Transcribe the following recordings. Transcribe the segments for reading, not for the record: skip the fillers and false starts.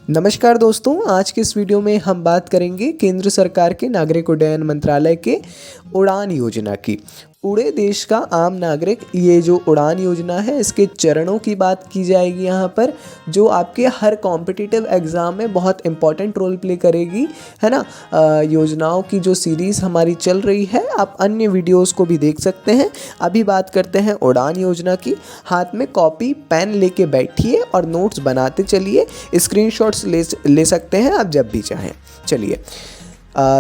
नमस्कार दोस्तों, आज के इस वीडियो में हम बात करेंगे केंद्र सरकार के नागरिक उड्डयन मंत्रालय के उड़ान योजना की। उड़े देश का आम नागरिक, ये जो उड़ान योजना है इसके चरणों की बात की जाएगी यहाँ पर, जो आपके हर कॉम्पिटिटिव एग्ज़ाम में बहुत इंपॉर्टेंट रोल प्ले करेगी, है ना। योजनाओं की जो सीरीज़ हमारी चल रही है, आप अन्य वीडियोस को भी देख सकते हैं। अभी बात करते हैं उड़ान योजना की। हाथ में कॉपी पेन लेके बैठिए और नोट्स बनाते चलिए। स्क्रीनशॉट्स ले सकते हैं आप जब भी चाहें। चलिए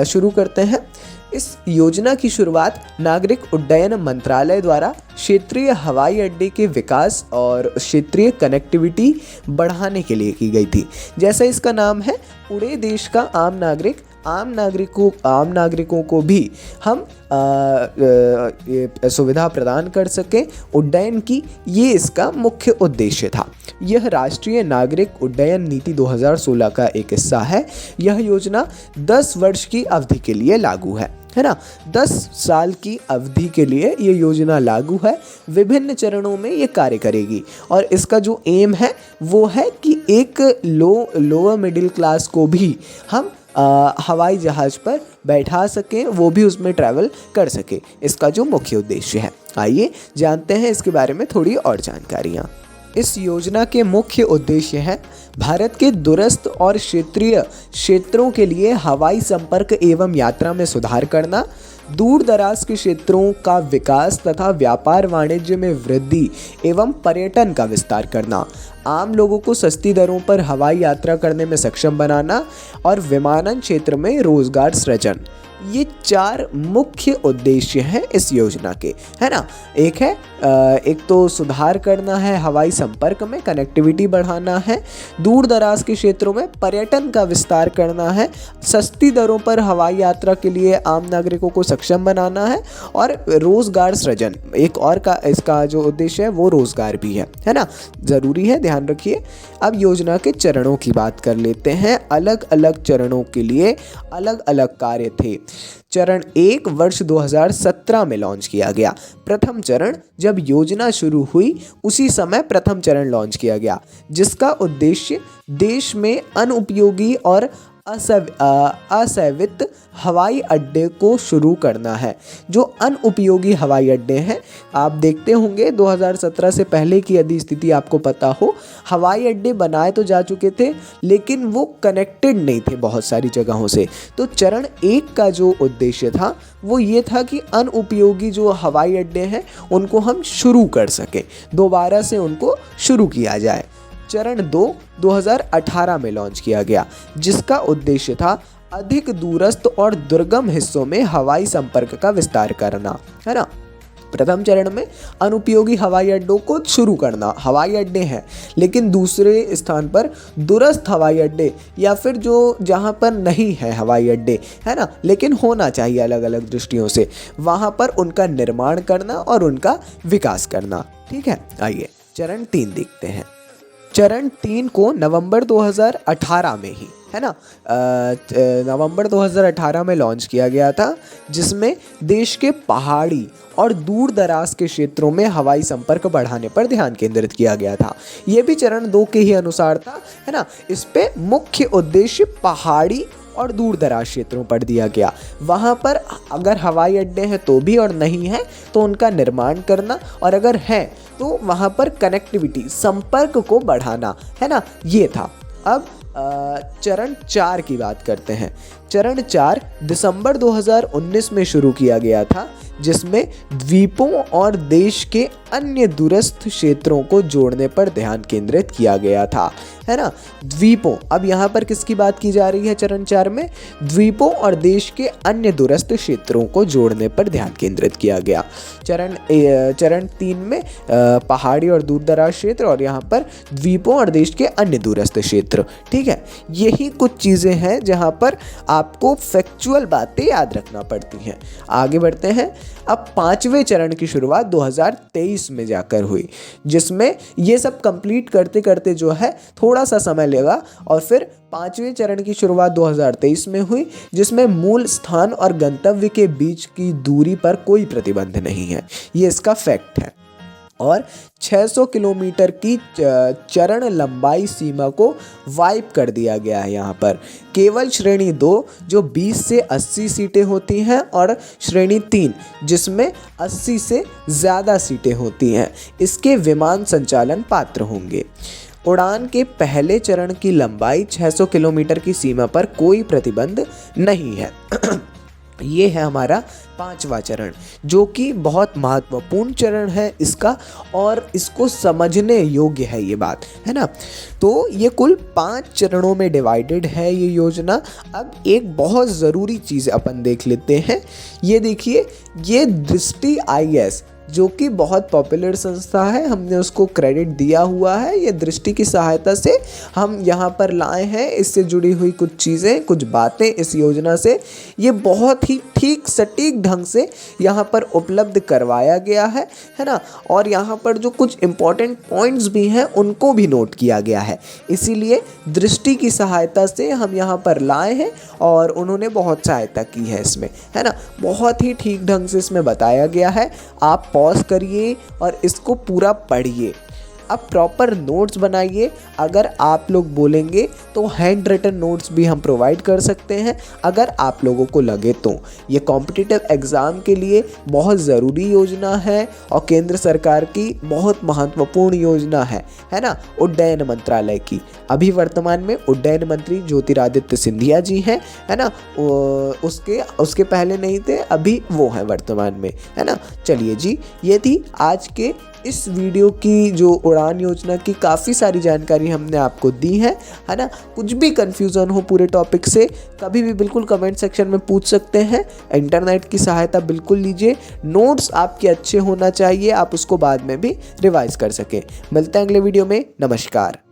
शुरू करते हैं। इस योजना की शुरुआत नागरिक उड्डयन मंत्रालय द्वारा क्षेत्रीय हवाई अड्डे के विकास और क्षेत्रीय कनेक्टिविटी बढ़ाने के लिए की गई थी। जैसा इसका नाम है, उड़े देश का आम नागरिक, आम नागरिकों को भी हम सुविधा प्रदान कर सकें उड्डयन की, ये इसका मुख्य उद्देश्य था। यह राष्ट्रीय नागरिक उड्डयन नीति 2016 का एक हिस्सा है। यह योजना 10 वर्ष की अवधि के लिए लागू है ना। 10 साल की अवधि के लिए ये योजना लागू है। विभिन्न चरणों में ये कार्य करेगी और इसका जो एम है वो है कि एक लोअर मिडिल क्लास को भी हम हवाई जहाज़ पर बैठा सकें, वो भी उसमें ट्रैवल कर सके। इसका जो मुख्य उद्देश्य है, आइए जानते हैं इसके बारे में थोड़ी और जानकारियाँ। इस योजना के मुख्य उद्देश्य हैं भारत के दूरस्थ और क्षेत्रीय क्षेत्रों के लिए हवाई संपर्क एवं यात्रा में सुधार करना, दूर दराज के क्षेत्रों का विकास तथा व्यापार वाणिज्य में वृद्धि एवं पर्यटन का विस्तार करना, आम लोगों को सस्ती दरों पर हवाई यात्रा करने में सक्षम बनाना और विमानन क्षेत्र में रोजगार सृजन। ये 4 मुख्य उद्देश्य हैं इस योजना के, है ना। एक तो सुधार करना है हवाई संपर्क में, कनेक्टिविटी बढ़ाना है, दूर दराज के क्षेत्रों में पर्यटन का विस्तार करना है, सस्ती दरों पर हवाई यात्रा के लिए आम नागरिकों को सक्षम बनाना है और रोजगार सृजन। एक और का इसका जो उद्देश्य है वो रोजगार भी है ना। ज़रूरी है, ध्यान रखिए। अब योजना के चरणों की बात कर लेते हैं। अलग अलग चरणों के लिए अलग अलग कार्य थे। चरण 1 वर्ष 2017 में लॉन्च किया गया। प्रथम चरण, जब योजना शुरू हुई उसी समय प्रथम चरण लॉन्च किया गया, जिसका उद्देश्य देश में अनुपयोगी और असेवित हवाई अड्डे को शुरू करना है। जो अनुपयोगी हवाई अड्डे हैं, आप देखते होंगे 2017 से पहले की यदि स्थिति आपको पता हो, हवाई अड्डे बनाए तो जा चुके थे लेकिन वो कनेक्टेड नहीं थे बहुत सारी जगहों से। तो चरण 1 का जो उद्देश्य था वो ये था कि अनुपयोगी जो हवाई अड्डे हैं उनको हम शुरू कर सकें, दोबारा से उनको शुरू किया जाए। चरण 2 2018 में लॉन्च किया गया, जिसका उद्देश्य था अधिक दूरस्थ और दुर्गम हिस्सों में हवाई संपर्क का विस्तार करना, है ना। प्रथम चरण में अनुपयोगी हवाई अड्डों को शुरू करना, हवाई अड्डे हैं लेकिन दूसरे स्थान पर दूरस्थ हवाई अड्डे या फिर जो जहां पर नहीं है हवाई अड्डे, है ना, लेकिन होना चाहिए अलग अलग दृष्टियों से, वहां पर उनका निर्माण करना और उनका विकास करना। ठीक है, आइए चरण 3 देखते हैं। चरण 3 को नवंबर 2018 में ही, है ना, नवंबर 2018 में लॉन्च किया गया था, जिसमें देश के पहाड़ी और दूर दराज के क्षेत्रों में हवाई संपर्क बढ़ाने पर ध्यान केंद्रित किया गया था। ये भी चरण 2 के ही अनुसार था, है ना। इस पे मुख्य उद्देश्य पहाड़ी और दूर दराज क्षेत्रों पर दिया गया। वहाँ पर अगर हवाई अड्डे हैं तो भी और नहीं है तो उनका निर्माण करना, और अगर है तो वहाँ पर कनेक्टिविटी, संपर्क को बढ़ाना, है ना, ये था। अब चरण 4 की बात करते हैं। चरण 4 दिसंबर 2019 में शुरू किया गया था, जिसमें द्वीपों और देश के अन्य दूरस्थ क्षेत्रों को जोड़ने पर ध्यान केंद्रित किया गया था, है ना। द्वीपों, अब यहाँ पर किसकी बात की जा रही है चरण 4 में? द्वीपों और देश के अन्य दूरस्थ क्षेत्रों को जोड़ने पर ध्यान केंद्रित किया गया। चरण 3 में पहाड़ी और दूर दराज क्षेत्र, और यहाँ पर द्वीपों और देश के अन्य दूरस्थ क्षेत्र। ठीक है, यही कुछ चीज़ें हैं जहाँ पर आपको फैक्चुअल बातें याद रखना पड़ती हैं। आगे बढ़ते हैं। अब 5वें चरण की शुरुआत 2023 में जाकर हुई, जिसमें ये सब कंप्लीट करते करते जो है थोड़ा सा समय लगा, और फिर 5वें चरण की शुरुआत 2023 में हुई, जिसमें मूल स्थान और गंतव्य के बीच की दूरी पर कोई प्रतिबंध नहीं है। ये इसका फैक्ट है। और 600 किलोमीटर की चरण लंबाई सीमा को वाइप कर दिया गया है। यहाँ पर केवल श्रेणी 2 जो 20 से 80 सीटें होती हैं और श्रेणी 3 जिसमें 80 से ज़्यादा सीटें होती हैं, इसके विमान संचालन पात्र होंगे। उड़ान के पहले चरण की लंबाई 600 किलोमीटर की सीमा पर कोई प्रतिबंध नहीं है। ये है हमारा 5वां चरण, जो कि बहुत महत्वपूर्ण चरण है इसका, और इसको समझने योग्य है ये बात, है ना। तो ये कुल 5 चरणों में डिवाइडेड है ये योजना। अब एक बहुत ज़रूरी चीज़ अपन देख लेते हैं। ये देखिए, ये दृष्टि IAS जो कि बहुत पॉपुलर संस्था है, हमने उसको क्रेडिट दिया हुआ है। ये दृष्टि की सहायता से हम यहाँ पर लाए हैं, इससे जुड़ी हुई कुछ चीज़ें, कुछ बातें इस योजना से ये बहुत ही ठीक सटीक ढंग से यहाँ पर उपलब्ध करवाया गया है ना। और यहाँ पर जो कुछ इम्पॉर्टेंट पॉइंट्स भी हैं उनको भी नोट किया गया है, इसीलिए दृष्टि की सहायता से हम यहाँ पर लाए हैं और उन्होंने बहुत सहायता की है इसमें, है ना। बहुत ही ठीक ढंग से इसमें बताया गया है। आप पॉज करिए और इसको पूरा पढ़िए। अब प्रॉपर नोट्स बनाइए। अगर आप लोग बोलेंगे तो हैंड रिटन नोट्स भी हम प्रोवाइड कर सकते हैं, अगर आप लोगों को लगे तो। ये कॉम्पिटिटिव एग्ज़ाम के लिए बहुत ज़रूरी योजना है और केंद्र सरकार की बहुत महत्वपूर्ण योजना है ना, उड्डयन मंत्रालय की। अभी वर्तमान में उड्डयन मंत्री ज्योतिरादित्य सिंधिया जी हैं, है ना। उसके पहले नहीं थे, अभी वो हैं वर्तमान में, है ना। चलिए जी, ये थी आज के इस वीडियो की जो उड़ान योजना की काफ़ी सारी जानकारी हमने आपको दी है ना। कुछ भी कन्फ्यूज़न हो पूरे टॉपिक से कभी भी बिल्कुल कमेंट सेक्शन में पूछ सकते हैं। इंटरनेट की सहायता बिल्कुल लीजिए। नोट्स आपके अच्छे होना चाहिए, आप उसको बाद में भी रिवाइज कर सकें। मिलते हैं अगले वीडियो में। नमस्कार।